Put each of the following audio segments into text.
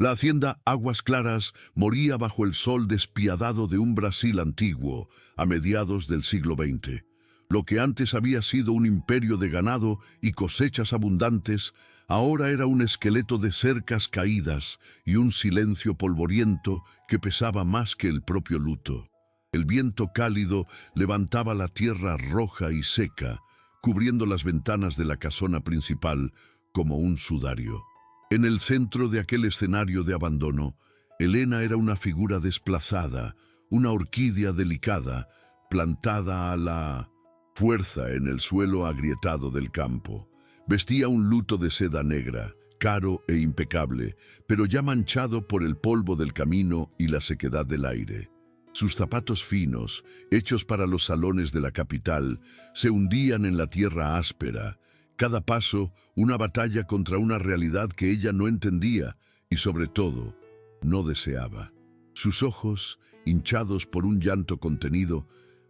La hacienda Aguas Claras moría bajo el sol despiadado de un Brasil antiguo, a mediados del siglo XX. Lo que antes había sido un imperio de ganado y cosechas abundantes, ahora era un esqueleto de cercas caídas y un silencio polvoriento que pesaba más que el propio luto. El viento cálido levantaba la tierra roja y seca, cubriendo las ventanas de la casona principal como un sudario. En el centro de aquel escenario de abandono, Elena era una figura desplazada, una orquídea delicada, plantada a la fuerza en el suelo agrietado del campo. Vestía un luto de seda negra, caro e impecable, pero ya manchado por el polvo del camino y la sequedad del aire. Sus zapatos finos, hechos para los salones de la capital, se hundían en la tierra áspera. Cada paso, una batalla contra una realidad que ella no entendía y, sobre todo, no deseaba. Sus ojos, hinchados por un llanto contenido,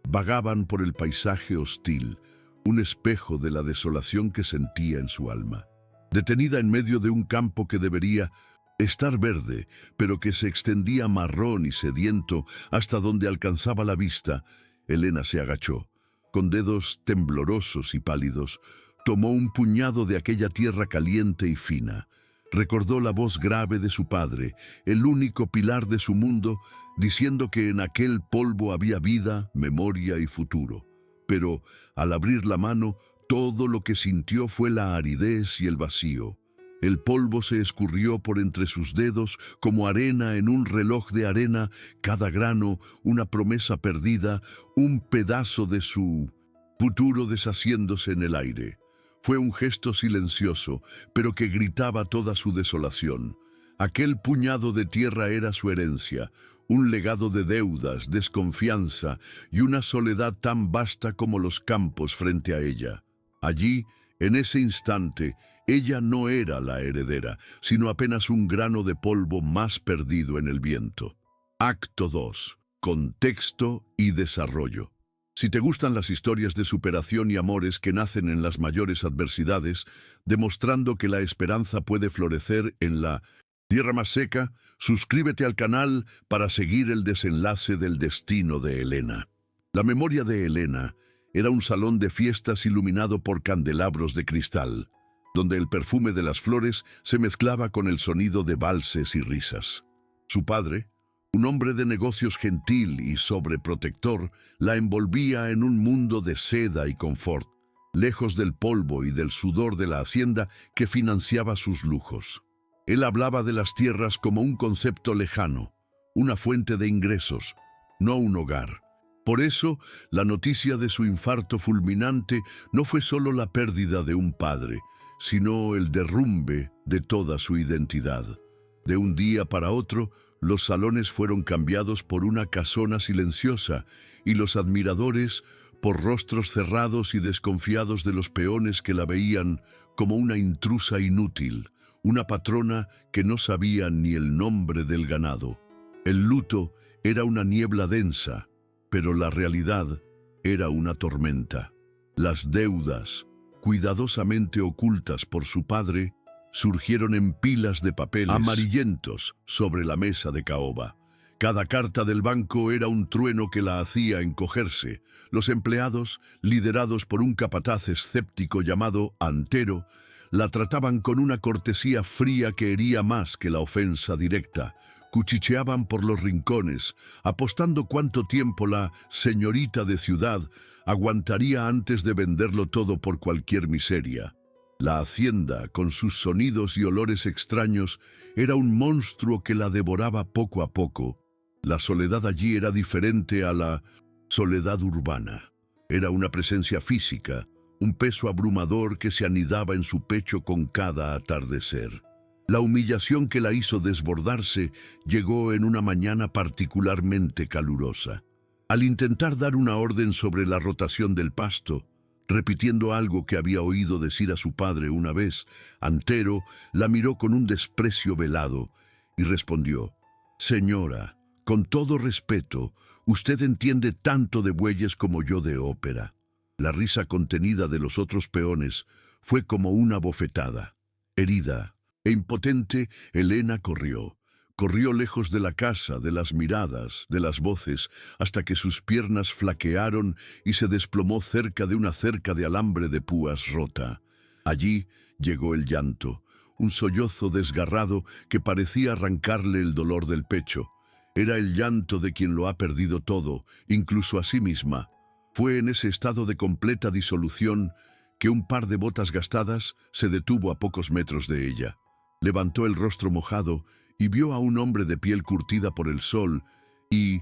vagaban por el paisaje hostil, un espejo de la desolación que sentía en su alma. Detenida en medio de un campo que debería estar verde, pero que se extendía marrón y sediento hasta donde alcanzaba la vista, Elena se agachó. Con dedos temblorosos y pálidos, tomó un puñado de aquella tierra caliente y fina. Recordó la voz grave de su padre, el único pilar de su mundo, diciendo que en aquel polvo había vida, memoria y futuro. Pero, al abrir la mano, todo lo que sintió fue la aridez y el vacío. El polvo se escurrió por entre sus dedos como arena en un reloj de arena, cada grano una promesa perdida, un pedazo de su futuro deshaciéndose en el aire. Fue un gesto silencioso, pero que gritaba toda su desolación. Aquel puñado de tierra era su herencia, un legado de deudas, desconfianza y una soledad tan vasta como los campos frente a ella. Allí, en ese instante, ella no era la heredera, sino apenas un grano de polvo más perdido en el viento. Acto 2. Contexto y desarrollo. Si te gustan las historias de superación y amores que nacen en las mayores adversidades, demostrando que la esperanza puede florecer en la tierra más seca, suscríbete al canal para seguir el desenlace del destino de Elena. La memoria de Elena era un salón de fiestas iluminado por candelabros de cristal, donde el perfume de las flores se mezclaba con el sonido de valses y risas. Su padre, un hombre de negocios gentil y sobreprotector, la envolvía en un mundo de seda y confort, lejos del polvo y del sudor de la hacienda que financiaba sus lujos. Él hablaba de las tierras como un concepto lejano, una fuente de ingresos, no un hogar. Por eso, la noticia de su infarto fulminante no fue solo la pérdida de un padre, sino el derrumbe de toda su identidad. De un día para otro, los salones fueron cambiados por una casona silenciosa y los admiradores por rostros cerrados y desconfiados de los peones que la veían como una intrusa inútil, una patrona que no sabía ni el nombre del ganado. El luto era una niebla densa, pero la realidad era una tormenta. Las deudas, cuidadosamente ocultas por su padre, surgieron en pilas de papeles amarillentos sobre la mesa de caoba. Cada carta del banco era un trueno que la hacía encogerse. Los empleados, liderados por un capataz escéptico llamado Antero, la trataban con una cortesía fría que hería más que la ofensa directa. Cuchicheaban por los rincones, apostando cuánto tiempo la señorita de ciudad aguantaría antes de venderlo todo por cualquier miseria. La hacienda, con sus sonidos y olores extraños, era un monstruo que la devoraba poco a poco. La soledad allí era diferente a la soledad urbana. Era una presencia física, un peso abrumador que se anidaba en su pecho con cada atardecer. La humillación que la hizo desbordarse llegó en una mañana particularmente calurosa. Al intentar dar una orden sobre la rotación del pasto, repitiendo algo que había oído decir a su padre una vez, Antero la miró con un desprecio velado y respondió: «Señora, con todo respeto, usted entiende tanto de bueyes como yo de ópera». La risa contenida de los otros peones fue como una bofetada. Herida e impotente, Elena corrió. Corrió lejos de la casa, de las miradas, de las voces, hasta que sus piernas flaquearon y se desplomó cerca de una cerca de alambre de púas rota. Allí llegó el llanto, un sollozo desgarrado que parecía arrancarle el dolor del pecho. Era el llanto de quien lo ha perdido todo, incluso a sí misma. Fue en ese estado de completa disolución que un par de botas gastadas se detuvo a pocos metros de ella. Levantó el rostro mojado y vio a un hombre de piel curtida por el sol y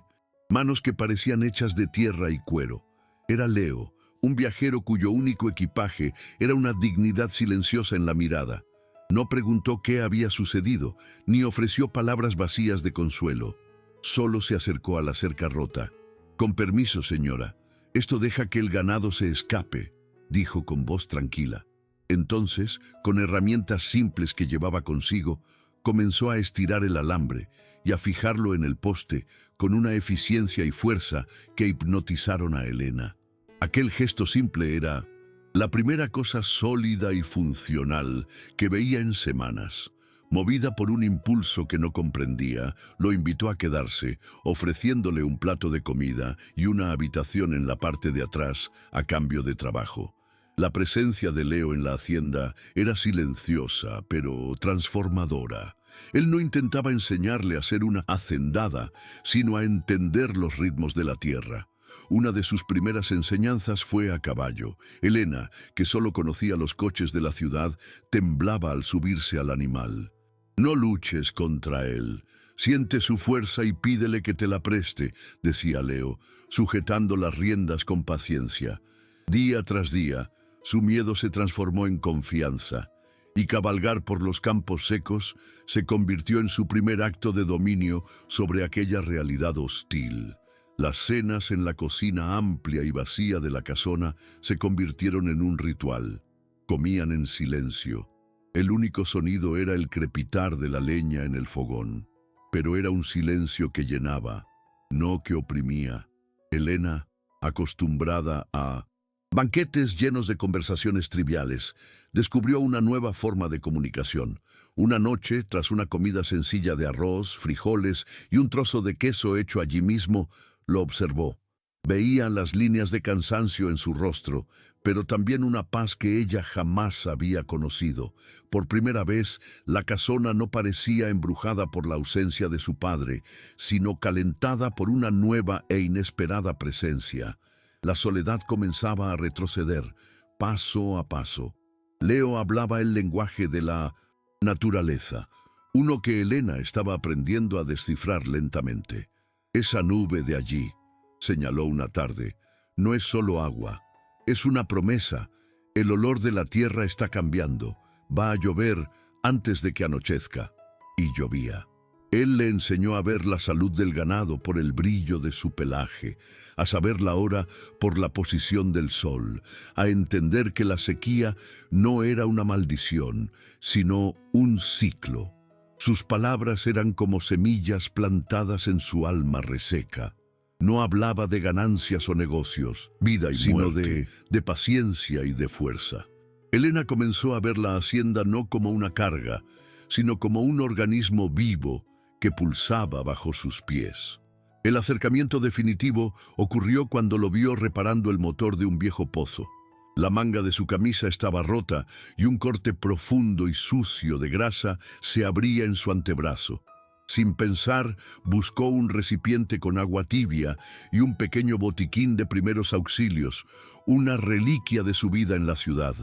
manos que parecían hechas de tierra y cuero. Era Leo, un viajero cuyo único equipaje era una dignidad silenciosa en la mirada. No preguntó qué había sucedido, ni ofreció palabras vacías de consuelo. Solo se acercó a la cerca rota. «Con permiso, señora. Esto deja que el ganado se escape», dijo con voz tranquila. Entonces, con herramientas simples que llevaba consigo, comenzó a estirar el alambre y a fijarlo en el poste con una eficiencia y fuerza que hipnotizaron a Elena. Aquel gesto simple era la primera cosa sólida y funcional que veía en semanas. Movida por un impulso que no comprendía, lo invitó a quedarse, ofreciéndole un plato de comida y una habitación en la parte de atrás a cambio de trabajo. La presencia de Leo en la hacienda era silenciosa, pero transformadora. Él no intentaba enseñarle a ser una hacendada, sino a entender los ritmos de la tierra. Una de sus primeras enseñanzas fue a caballo. Elena, que solo conocía los coches de la ciudad, temblaba al subirse al animal. «No luches contra él. Siente su fuerza y pídele que te la preste», decía Leo, sujetando las riendas con paciencia. Día tras día, su miedo se transformó en confianza, y cabalgar por los campos secos se convirtió en su primer acto de dominio sobre aquella realidad hostil. Las cenas en la cocina amplia y vacía de la casona se convirtieron en un ritual. Comían en silencio. El único sonido era el crepitar de la leña en el fogón, pero era un silencio que llenaba, no que oprimía. Elena, acostumbrada a banquetes llenos de conversaciones triviales, descubrió una nueva forma de comunicación. Una noche, tras una comida sencilla de arroz, frijoles y un trozo de queso hecho allí mismo, lo observó. Veía las líneas de cansancio en su rostro, pero también una paz que ella jamás había conocido. Por primera vez, la casona no parecía embrujada por la ausencia de su padre, sino calentada por una nueva e inesperada presencia. La soledad comenzaba a retroceder, paso a paso. Leo hablaba el lenguaje de la naturaleza, uno que Elena estaba aprendiendo a descifrar lentamente. «Esa nube de allí», señaló una tarde, «no es solo agua, es una promesa. El olor de la tierra está cambiando. Va a llover antes de que anochezca». Y llovía. Él le enseñó a ver la salud del ganado por el brillo de su pelaje, a saber la hora por la posición del sol, a entender que la sequía no era una maldición, sino un ciclo. Sus palabras eran como semillas plantadas en su alma reseca. No hablaba de ganancias o negocios, vida y sino de paciencia y de fuerza. Elena comenzó a ver la hacienda no como una carga, sino como un organismo vivo que pulsaba bajo sus pies. El acercamiento definitivo ocurrió cuando lo vio reparando el motor de un viejo pozo. La manga de su camisa estaba rota y un corte profundo y sucio de grasa se abría en su antebrazo. Sin pensar, buscó un recipiente con agua tibia y un pequeño botiquín de primeros auxilios, una reliquia de su vida en la ciudad.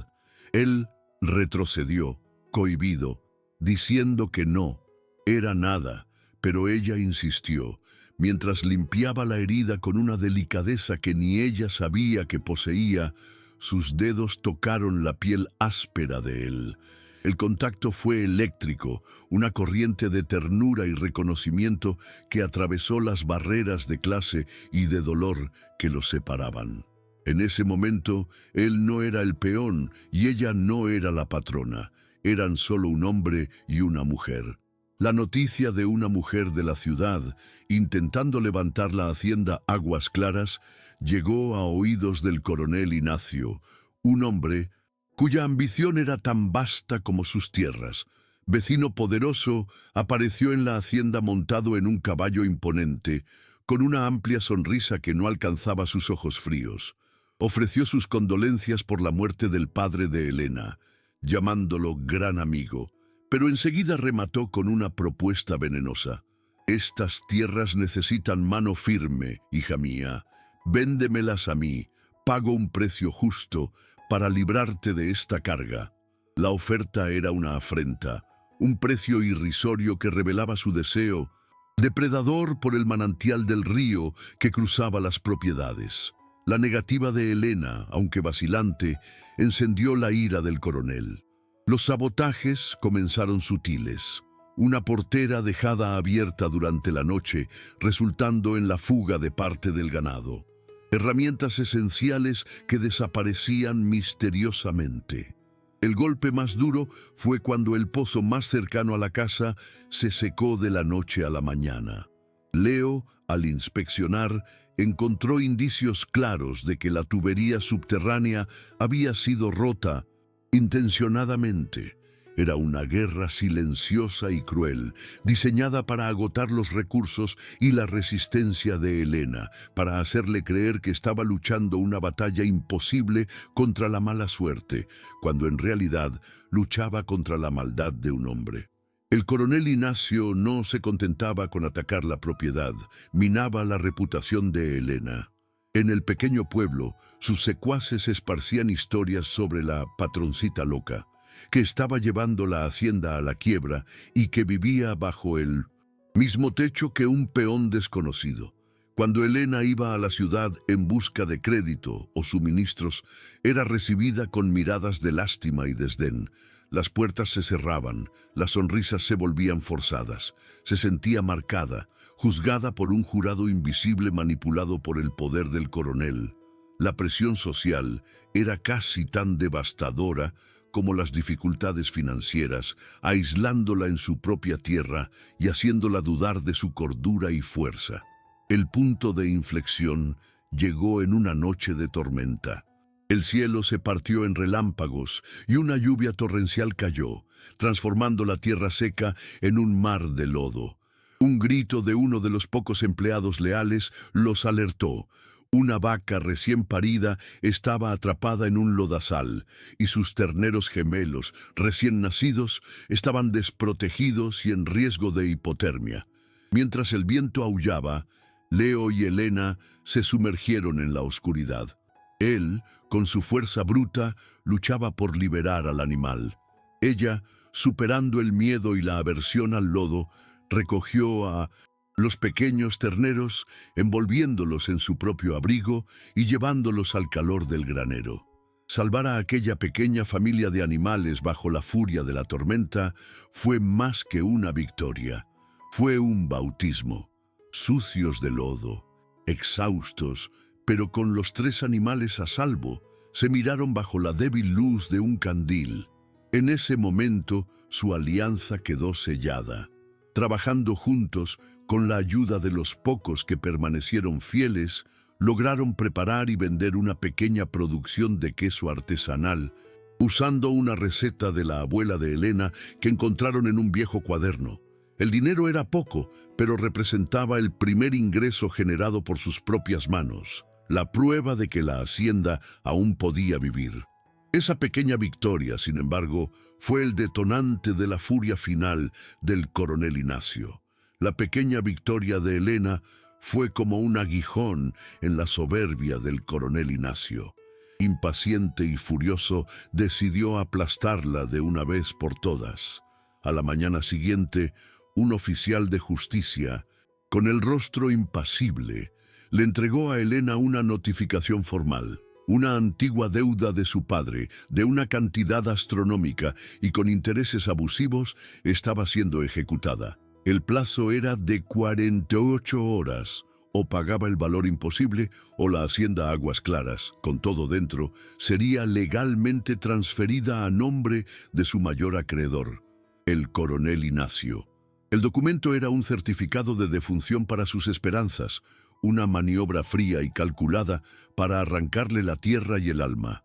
Él retrocedió, cohibido, diciendo que no, era nada, pero ella insistió, mientras limpiaba la herida con una delicadeza que ni ella sabía que poseía. Sus dedos tocaron la piel áspera de él. El contacto fue eléctrico, una corriente de ternura y reconocimiento que atravesó las barreras de clase y de dolor que los separaban. En ese momento, él no era el peón y ella no era la patrona. Eran solo un hombre y una mujer. La noticia de una mujer de la ciudad, intentando levantar la hacienda Aguas Claras, llegó a oídos del coronel Ignacio, un hombre cuya ambición era tan vasta como sus tierras, vecino poderoso, apareció en la hacienda montado en un caballo imponente, con una amplia sonrisa que no alcanzaba sus ojos fríos. Ofreció sus condolencias por la muerte del padre de Helena, llamándolo gran amigo, pero enseguida remató con una propuesta venenosa. Estas tierras necesitan mano firme, hija mía. Véndemelas a mí, pago un precio justo para librarte de esta carga. La oferta era una afrenta, un precio irrisorio que revelaba su deseo, depredador por el manantial del río que cruzaba las propiedades. La negativa de Helena, aunque vacilante, encendió la ira del coronel. Los sabotajes comenzaron sutiles. Una portera dejada abierta durante la noche, resultando en la fuga de parte del ganado. Herramientas esenciales que desaparecían misteriosamente. El golpe más duro fue cuando el pozo más cercano a la casa se secó de la noche a la mañana. Leo, al inspeccionar, encontró indicios claros de que la tubería subterránea había sido rota intencionadamente. Era una guerra silenciosa y cruel, diseñada para agotar los recursos y la resistencia de Helena, para hacerle creer que estaba luchando una batalla imposible contra la mala suerte, cuando en realidad luchaba contra la maldad de un hombre. El coronel Ignacio no se contentaba con atacar la propiedad, minaba la reputación de Helena. En el pequeño pueblo, sus secuaces esparcían historias sobre la patroncita loca, que estaba llevando la hacienda a la quiebra y que vivía bajo el mismo techo que un peón desconocido. Cuando Helena iba a la ciudad en busca de crédito o suministros, era recibida con miradas de lástima y desdén. Las puertas se cerraban, las sonrisas se volvían forzadas. Se sentía marcada, juzgada por un jurado invisible manipulado por el poder del coronel. La presión social era casi tan devastadora como las dificultades financieras, aislándola en su propia tierra y haciéndola dudar de su cordura y fuerza. El punto de inflexión llegó en una noche de tormenta. El cielo se partió en relámpagos y una lluvia torrencial cayó, transformando la tierra seca en un mar de lodo. Un grito de uno de los pocos empleados leales los alertó. Una vaca recién parida estaba atrapada en un lodazal y sus terneros gemelos, recién nacidos, estaban desprotegidos y en riesgo de hipotermia. Mientras el viento aullaba, Leo y Helena se sumergieron en la oscuridad. Él, con su fuerza bruta, luchaba por liberar al animal. Ella, superando el miedo y la aversión al lodo, recogió a los pequeños terneros, envolviéndolos en su propio abrigo y llevándolos al calor del granero. Salvar a aquella pequeña familia de animales bajo la furia de la tormenta fue más que una victoria. Fue un bautismo. Sucios de lodo, exhaustos, pero con los 3 animales a salvo, se miraron bajo la débil luz de un candil. En ese momento, su alianza quedó sellada. Trabajando juntos, con la ayuda de los pocos que permanecieron fieles, lograron preparar y vender una pequeña producción de queso artesanal, usando una receta de la abuela de Helena que encontraron en un viejo cuaderno. El dinero era poco, pero representaba el primer ingreso generado por sus propias manos, la prueba de que la hacienda aún podía vivir. Esa pequeña victoria, sin embargo, fue el detonante de la furia final del coronel Ignacio. La pequeña victoria de Helena fue como un aguijón en la soberbia del coronel Ignacio. Impaciente y furioso, decidió aplastarla de una vez por todas. A la mañana siguiente, un oficial de justicia, con el rostro impasible, le entregó a Helena una notificación formal. Una antigua deuda de su padre, de una cantidad astronómica y con intereses abusivos, estaba siendo ejecutada. El plazo era de 48 horas. O pagaba el valor imposible, o la hacienda Aguas Claras, con todo dentro, sería legalmente transferida a nombre de su mayor acreedor, el coronel Ignacio. El documento era un certificado de defunción para sus esperanzas, una maniobra fría y calculada para arrancarle la tierra y el alma.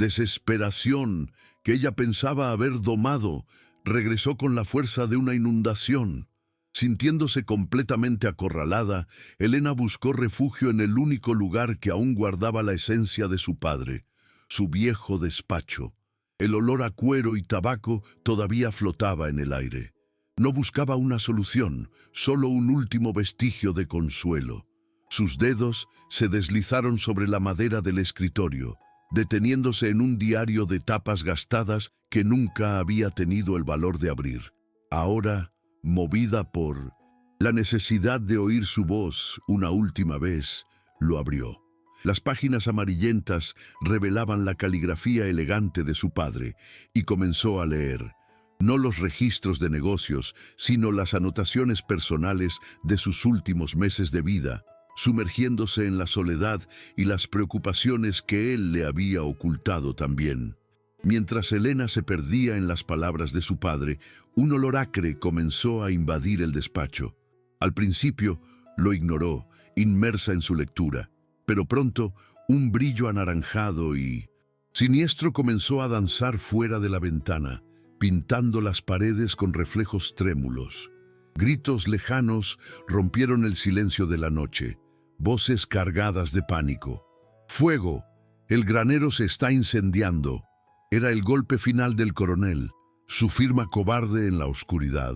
Desesperación, que ella pensaba haber domado, regresó con la fuerza de una inundación. Sintiéndose completamente acorralada, Elena buscó refugio en el único lugar que aún guardaba la esencia de su padre, su viejo despacho. El olor a cuero y tabaco todavía flotaba en el aire. No buscaba una solución, solo un último vestigio de consuelo. Sus dedos se deslizaron sobre la madera del escritorio, deteniéndose en un diario de tapas gastadas que nunca había tenido el valor de abrir. Ahora, movida por la necesidad de oír su voz una última vez, lo abrió. Las páginas amarillentas revelaban la caligrafía elegante de su padre y comenzó a leer, no los registros de negocios, sino las anotaciones personales de sus últimos meses de vida, sumergiéndose en la soledad y las preocupaciones que él le había ocultado también. Mientras Elena se perdía en las palabras de su padre, un olor acre comenzó a invadir el despacho. Al principio lo ignoró, inmersa en su lectura, pero pronto un brillo anaranjado y siniestro comenzó a danzar fuera de la ventana, pintando las paredes con reflejos trémulos. Gritos lejanos rompieron el silencio de la noche, voces cargadas de pánico. ¡Fuego! El granero se está incendiando. Era el golpe final del coronel, su firma cobarde en la oscuridad.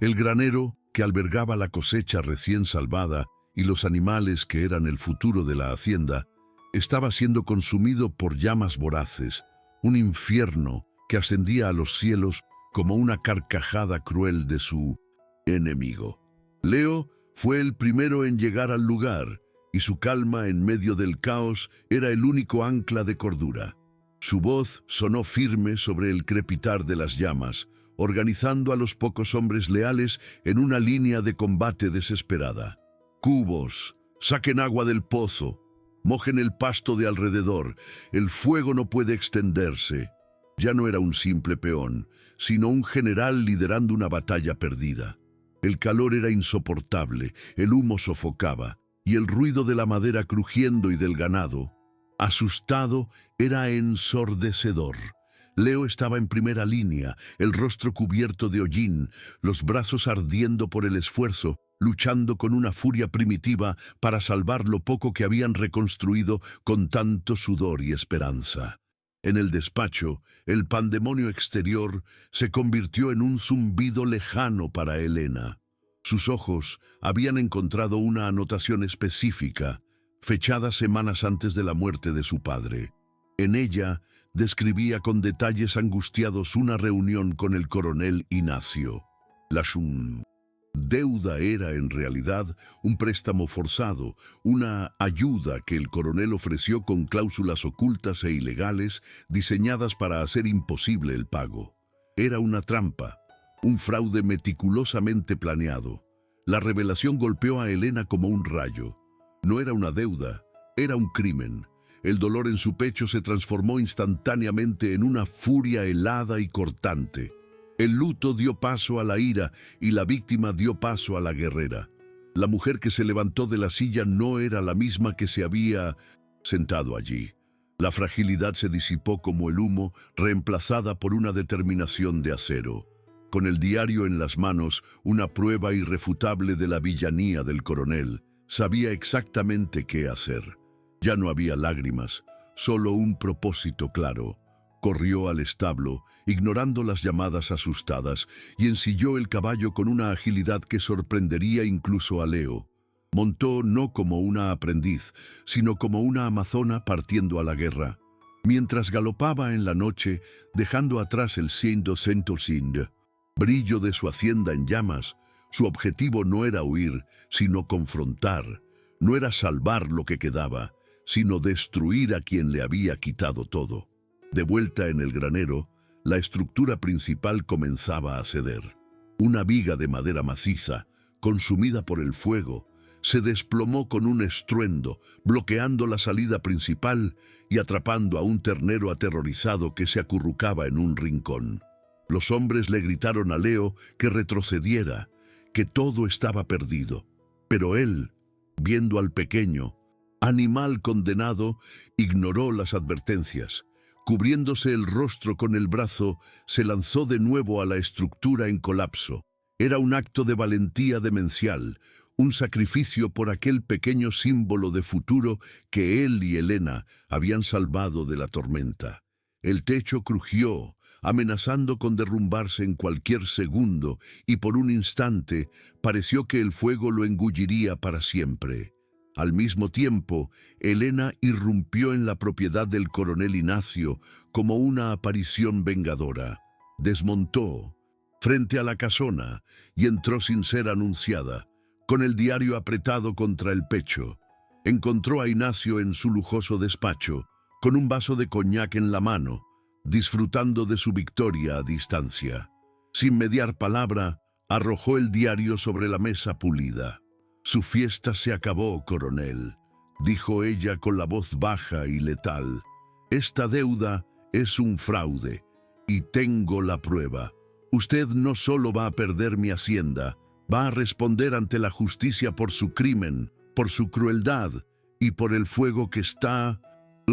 El granero, que albergaba la cosecha recién salvada y los animales que eran el futuro de la hacienda, estaba siendo consumido por llamas voraces, un infierno que ascendía a los cielos como una carcajada cruel de su enemigo. Leo fue el primero en llegar al lugar, y su calma en medio del caos era el único ancla de cordura. Su voz sonó firme sobre el crepitar de las llamas, organizando a los pocos hombres leales en una línea de combate desesperada. «Cubos, saquen agua del pozo, mojen el pasto de alrededor, el fuego no puede extenderse». Ya no era un simple peón, sino un general liderando una batalla perdida. El calor era insoportable, el humo sofocaba, y el ruido de la madera crujiendo y del ganado, asustado, era ensordecedor. Leo estaba en primera línea, el rostro cubierto de hollín, los brazos ardiendo por el esfuerzo, luchando con una furia primitiva para salvar lo poco que habían reconstruido con tanto sudor y esperanza. En el despacho, el pandemonio exterior se convirtió en un zumbido lejano para Elena. Sus ojos habían encontrado una anotación específica, fechada semanas antes de la muerte de su padre. En ella describía con detalles angustiados una reunión con el coronel Ignacio. La deuda era en realidad un préstamo forzado, una ayuda que el coronel ofreció con cláusulas ocultas e ilegales diseñadas para hacer imposible el pago. Era una trampa, un fraude meticulosamente planeado. La revelación golpeó a Elena como un rayo. No era una deuda, era un crimen. El dolor en su pecho se transformó instantáneamente en una furia helada y cortante. El luto dio paso a la ira y la víctima dio paso a la guerrera. La mujer que se levantó de la silla no era la misma que se había sentado allí. La fragilidad se disipó como el humo, reemplazada por una determinación de acero. Con el diario en las manos, una prueba irrefutable de la villanía del coronel, sabía exactamente qué hacer. Ya no había lágrimas, solo un propósito claro. Corrió al establo, ignorando las llamadas asustadas, y ensilló el caballo con una agilidad que sorprendería incluso a Leo. Montó no como una aprendiz, sino como una amazona partiendo a la guerra. Mientras galopaba en la noche, dejando atrás el brillo de su hacienda en llamas, su objetivo no era huir, sino confrontar. No era salvar lo que quedaba, sino destruir a quien le había quitado todo. De vuelta en el granero, la estructura principal comenzaba a ceder. Una viga de madera maciza, consumida por el fuego, se desplomó con un estruendo, bloqueando la salida principal y atrapando a un ternero aterrorizado que se acurrucaba en un rincón. Los hombres le gritaron a Leo que retrocediera, que todo estaba perdido. Pero él, viendo al pequeño, animal condenado, ignoró las advertencias. Cubriéndose el rostro con el brazo, se lanzó de nuevo a la estructura en colapso. Era un acto de valentía demencial, un sacrificio por aquel pequeño símbolo de futuro que él y Elena habían salvado de la tormenta. El techo crujió, amenazando con derrumbarse en cualquier segundo, y por un instante pareció que el fuego lo engulliría para siempre. Al mismo tiempo, Elena irrumpió en la propiedad del coronel Ignacio como una aparición vengadora. Desmontó frente a la casona y entró sin ser anunciada, con el diario apretado contra el pecho. Encontró a Ignacio en su lujoso despacho, con un vaso de coñac en la mano, disfrutando de su victoria a distancia. Sin mediar palabra, arrojó el diario sobre la mesa pulida. «Su fiesta se acabó, coronel», dijo ella con la voz baja y letal. «Esta deuda es un fraude, y tengo la prueba. Usted no solo va a perder mi hacienda, va a responder ante la justicia por su crimen, por su crueldad y por el fuego que está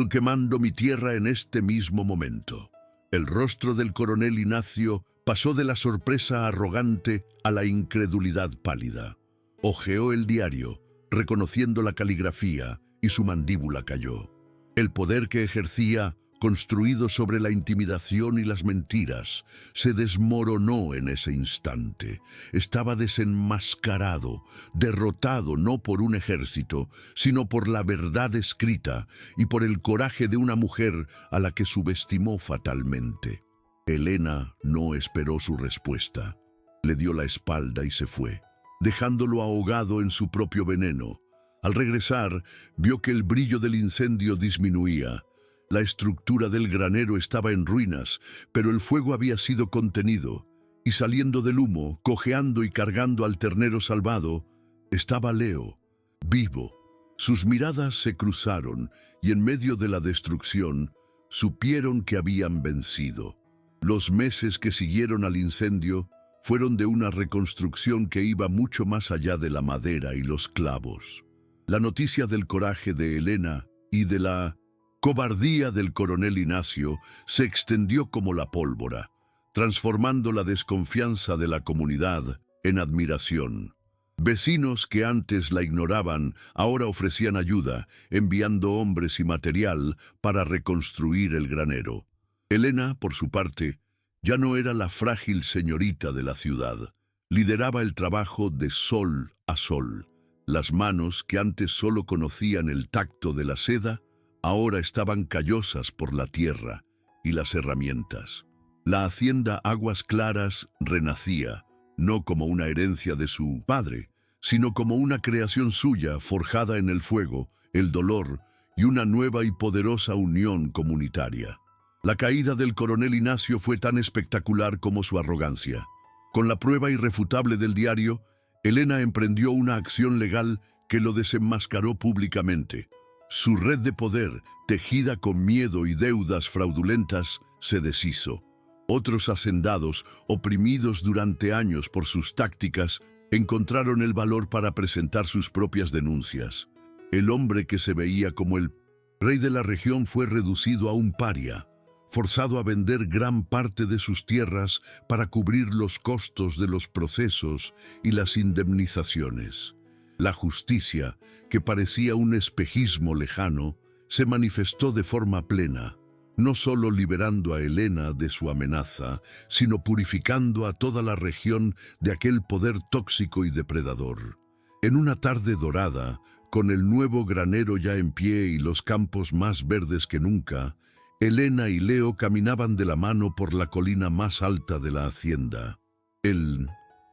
quemando mi tierra en este mismo momento». El rostro del coronel Ignacio pasó de la sorpresa arrogante a la incredulidad pálida. Hojeó el diario, reconociendo la caligrafía, y su mandíbula cayó. El poder que ejercía, construido sobre la intimidación y las mentiras, se desmoronó en ese instante. Estaba desenmascarado, derrotado no por un ejército, sino por la verdad escrita y por el coraje de una mujer a la que subestimó fatalmente. Elena no esperó su respuesta. Le dio la espalda y se fue, dejándolo ahogado en su propio veneno. Al regresar, vio que el brillo del incendio disminuía. La estructura del granero estaba en ruinas, pero el fuego había sido contenido, y saliendo del humo, cojeando y cargando al ternero salvado, estaba Leo, vivo. Sus miradas se cruzaron, y en medio de la destrucción, supieron que habían vencido. Los meses que siguieron al incendio fueron de una reconstrucción que iba mucho más allá de la madera y los clavos. La noticia del coraje de Elena y de la cobardía del coronel Ignacio se extendió como la pólvora, transformando la desconfianza de la comunidad en admiración. Vecinos que antes la ignoraban ahora ofrecían ayuda, enviando hombres y material para reconstruir el granero. Elena, por su parte, ya no era la frágil señorita de la ciudad. Lideraba el trabajo de sol a sol. Las manos, que antes solo conocían el tacto de la seda, ahora estaban callosas por la tierra y las herramientas. La hacienda Aguas Claras renacía, no como una herencia de su padre, sino como una creación suya forjada en el fuego, el dolor y una nueva y poderosa unión comunitaria. La caída del coronel Ignacio fue tan espectacular como su arrogancia. Con la prueba irrefutable del diario, Elena emprendió una acción legal que lo desenmascaró públicamente. Su red de poder, tejida con miedo y deudas fraudulentas, se deshizo. Otros hacendados, oprimidos durante años por sus tácticas, encontraron el valor para presentar sus propias denuncias. El hombre que se veía como el rey de la región fue reducido a un paria, forzado a vender gran parte de sus tierras para cubrir los costos de los procesos y las indemnizaciones. La justicia, que parecía un espejismo lejano, se manifestó de forma plena, no solo liberando a Elena de su amenaza, sino purificando a toda la región de aquel poder tóxico y depredador. En una tarde dorada, con el nuevo granero ya en pie y los campos más verdes que nunca, Elena y Leo caminaban de la mano por la colina más alta de la hacienda. El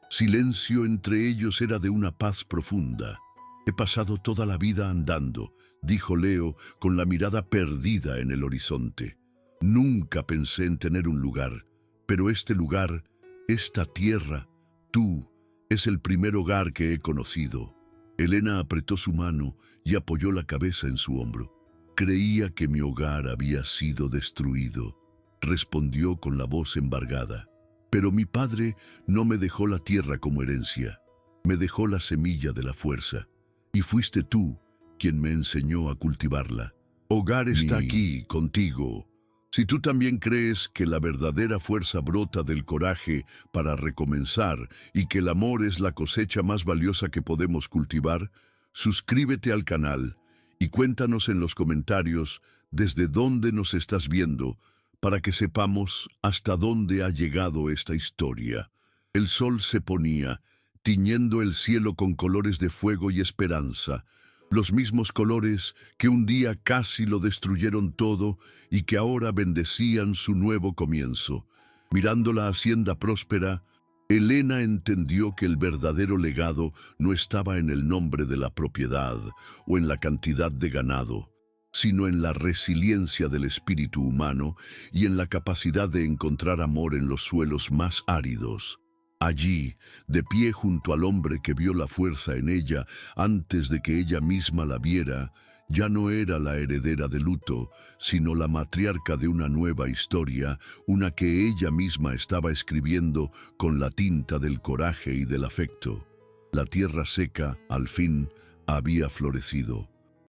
silencio entre ellos era de una paz profunda. «He pasado toda la vida andando», dijo Leo con la mirada perdida en el horizonte. «Nunca pensé en tener un lugar, pero este lugar, esta tierra, tú, es el primer hogar que he conocido». Elena apretó su mano y apoyó la cabeza en su hombro. «Creía que mi hogar había sido destruido», respondió con la voz embargada. «Pero mi padre no me dejó la tierra como herencia, me dejó la semilla de la fuerza, y fuiste tú quien me enseñó a cultivarla. Hogar está aquí, contigo. Si tú también crees que la verdadera fuerza brota del coraje para recomenzar y que el amor es la cosecha más valiosa que podemos cultivar, suscríbete al canal y cuéntanos en los comentarios desde dónde nos estás viendo para que sepamos hasta dónde ha llegado esta historia. El sol se ponía, tiñendo el cielo con colores de fuego y esperanza, los mismos colores que un día casi lo destruyeron todo y que ahora bendecían su nuevo comienzo. Mirando la hacienda próspera, Elena entendió que el verdadero legado no estaba en el nombre de la propiedad o en la cantidad de ganado, sino en la resiliencia del espíritu humano y en la capacidad de encontrar amor en los suelos más áridos. Allí, de pie junto al hombre que vio la fuerza en ella antes de que ella misma la viera, ya no era la heredera de luto, sino la matriarca de una nueva historia, una que ella misma estaba escribiendo con la tinta del coraje y del afecto. La tierra seca, al fin, había florecido.